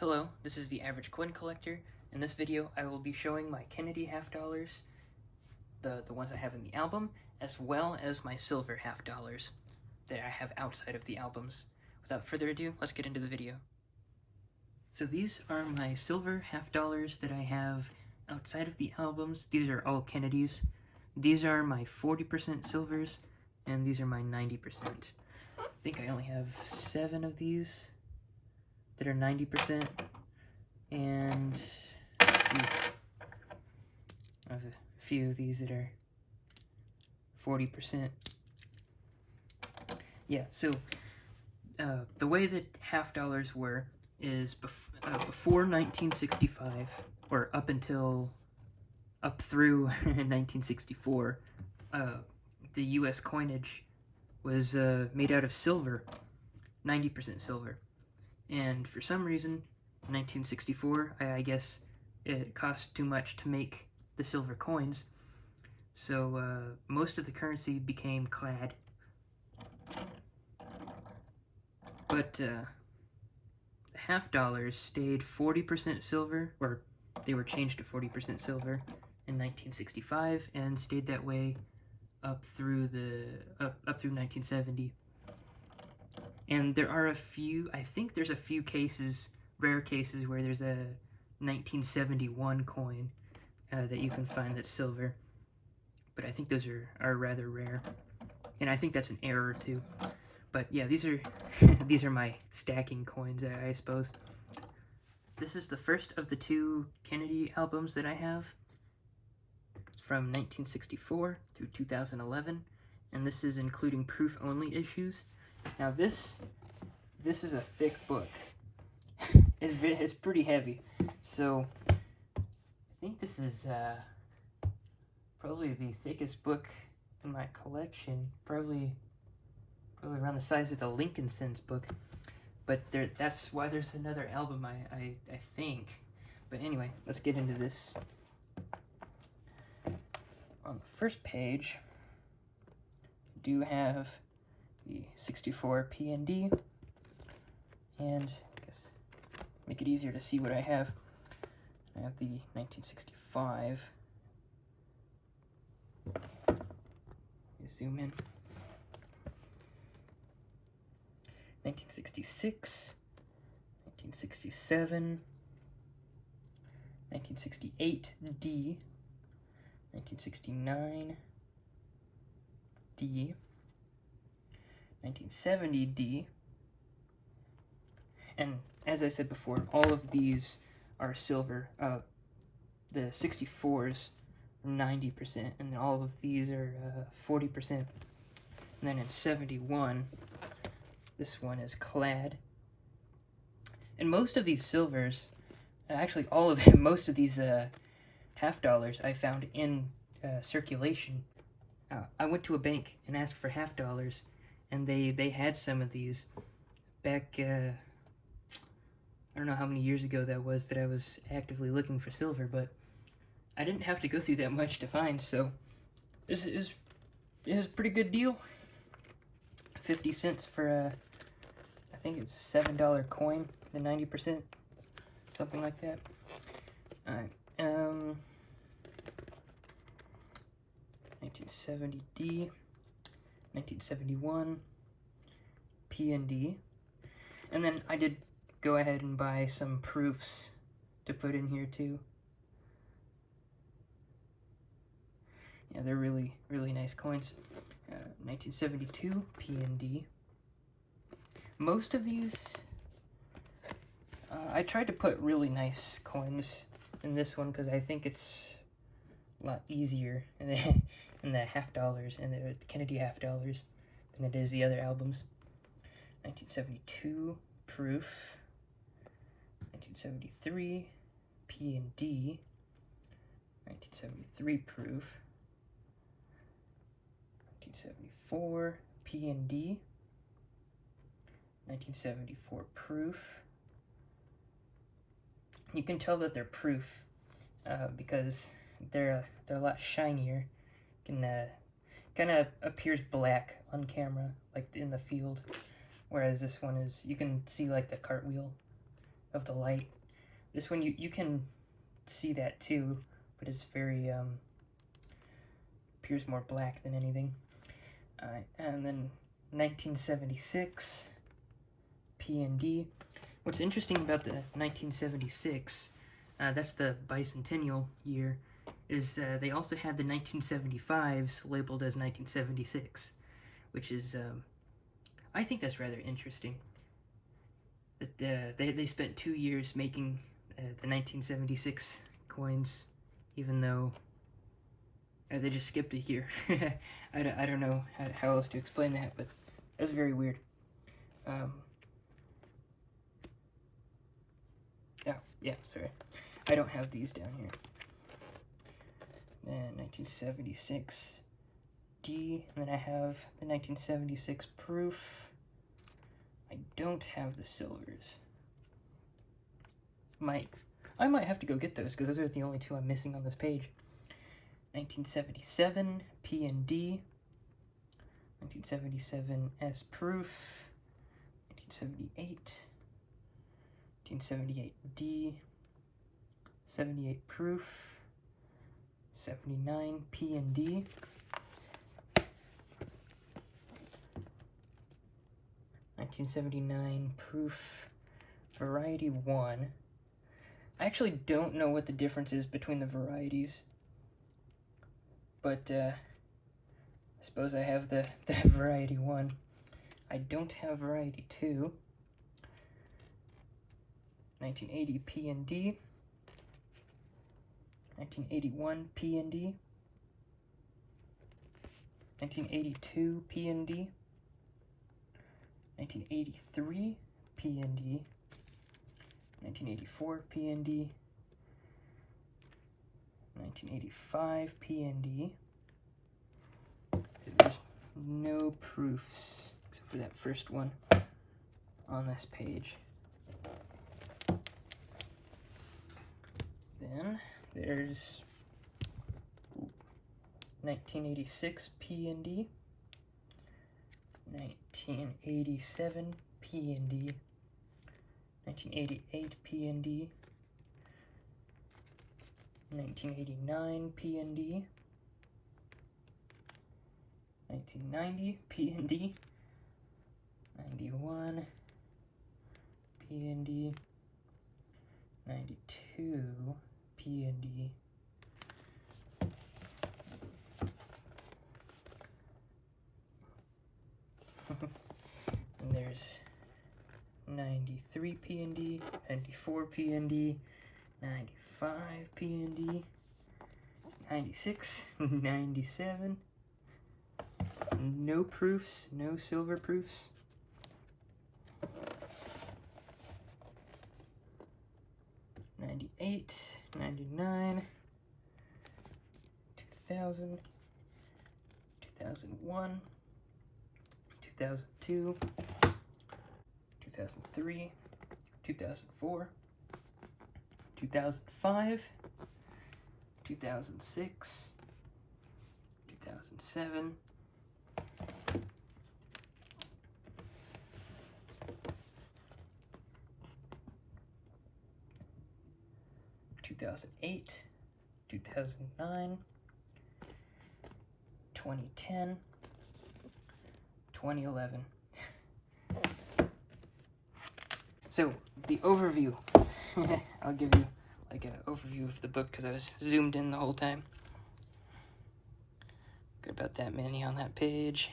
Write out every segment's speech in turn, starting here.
Hello, this is the Average Coin Collector. In this video, I will be showing my Kennedy half dollars, the ones I have in the album, as well as my silver half dollars that I have outside of the albums. Without further ado, let's get into the video. So these are my silver half dollars that I have outside of the albums. These are all Kennedys. These are my 40% silvers, and these are my 90%. I think I only have 7 of these that are 90%, and I have a few of these that are 40%. Yeah, so the way that half dollars were is before 1965, or up through 1964, the U.S. coinage was made out of silver, 90% silver. And for some reason, in 1964, I guess it cost too much to make the silver coins, so most of the currency became clad. But the half dollars stayed 40% silver, or they were changed to 40% silver in 1965, and stayed that way up through 1970. And there are a few, I think there's a few cases, rare cases, where there's a 1971 coin that you can find that's silver. But I think those are rather rare. And I think that's an error too. But yeah, these are these are my stacking coins, I suppose. This is the first of the 2 Kennedy albums that I have. It's from 1964 through 2011. And this is including proof-only issues. Now this is a thick book. It's pretty heavy, so I think this is probably the thickest book in my collection. Probably around the size of the Lincoln Cents book. But that's why there's another album, I think. But anyway, let's get into this. On the first page, I do have the 64 P&D, and I guess make it easier to see what I have. I have the 1965. Zoom in. 1966, 1967, 1968 D, 1969 D, 1970 D, and as I said before, all of these are silver. The 64s are 90%, and all of these are 40%. And then in 71, this one is clad. And most of these silvers, actually all of them, most of these half dollars I found in circulation. I went to a bank and asked for half dollars, and they had some of these back, I don't know how many years ago that I was actively looking for silver, but I didn't have to go through that much to find, so this is a pretty good deal. 50 cents for I think it's a $7 coin, the 90%, something like that. Alright, 1970D, 1971 P&D, and then I did go ahead and buy some proofs to put in here too. Yeah, they're really, really nice coins. 1972 P&D. Most of these, I tried to put really nice coins in this one because I think it's a lot easier in the half dollars and the Kennedy half dollars than it is the other albums. 1972 proof. 1973 P&D. 1973 proof. 1974 P&D. 1974 proof. You can tell that they're proof because they're a lot shinier. Can kind of appears black on camera, like in the field, whereas this one is, you can see like the cartwheel of the light. This one, you can see that too, but it's very, appears more black than anything. And then 1976, P&D. What's interesting about the 1976, that's the bicentennial year, is they also had the 1975s labeled as 1976, which is, I think that's rather interesting. That they spent 2 years making the 1976 coins, even though they just skipped a year. I don't know how else to explain that, but that's very weird. Oh, yeah, sorry. I don't have these down here. Then 1976 D, and then I have the 1976 proof. I don't have the silvers. I might have to go get those, because those are the only two I'm missing on this page. 1977 P&D, 1977 S proof, 1978, 1978 D, 78 proof, 79 P&D, 1979 proof, variety 1. I actually don't know what the difference is between the varieties, but I suppose I have the variety 1. I don't have variety 2. 1980 P&D, 1981 P&D, 1982 P&D, 1983 P&D, 1984 P&D, 1985 P&D. There's no proofs except for that first one on this page. Then there's 1986 P&D, 1987 P&D, 1988 P&D, 1989 P&D, 1990 P&D, 91 P&D, 92 P&D, and there's 93 P&D, 94 P&D, 95 P&D, 96, 97, no proofs, no silver proofs. 98, 99, 2000, 2001, 2002, 2003, 2004, 2005, 2006, 2007, 2008, 2009, 2010, 2011. So, the overview. I'll give you like an overview of the book because I was zoomed in the whole time. Got about that many on that page.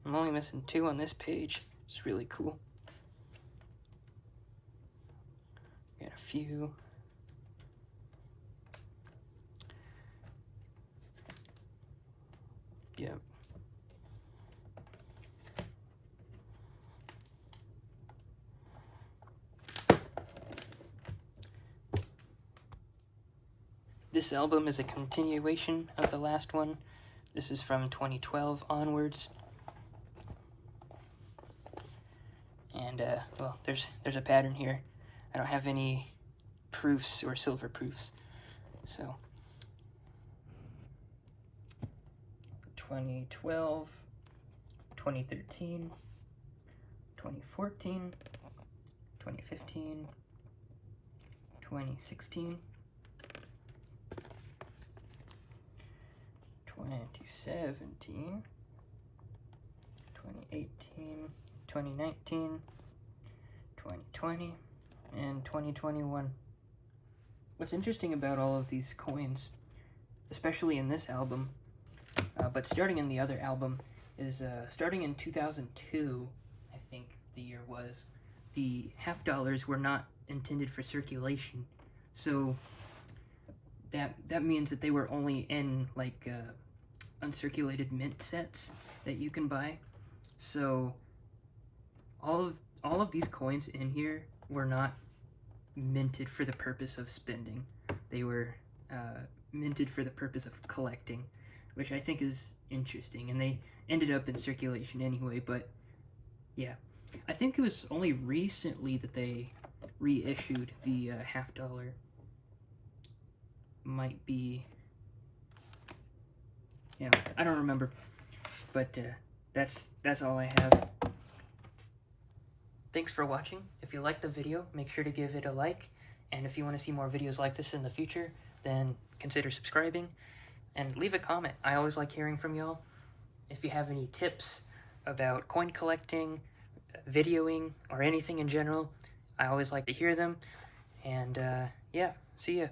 I'm only missing 2 on this page. It's really cool. Got a few. Yep. This album is a continuation of the last one. This is from 2012 onwards. And, well, there's a pattern here. I don't have any proofs or silver proofs. So, 2012, 2013, 2014, 2015, 2016, 2017, 2018, 2019, 2020, and 2021. What's interesting about all of these coins, especially in this album, but starting in the other album, is starting in 2002, I think the year was, the $half were not intended for circulation. So that means that they were only in like uncirculated mint sets that you can buy. So all of these coins in here were not minted for the purpose of spending. They were minted for the purpose of collecting, which I think is interesting, and they ended up in circulation anyway. But yeah, I think it was only recently that they reissued the $half. Might be, yeah, I don't remember, but that's all I have. Thanks for watching. If you liked the video, make sure to give it a like, and if you want to see more videos like this in the future, then consider subscribing, and leave a comment. I always like hearing from y'all. If you have any tips about coin collecting, videoing, or anything in general, I always like to hear them, and yeah, see ya.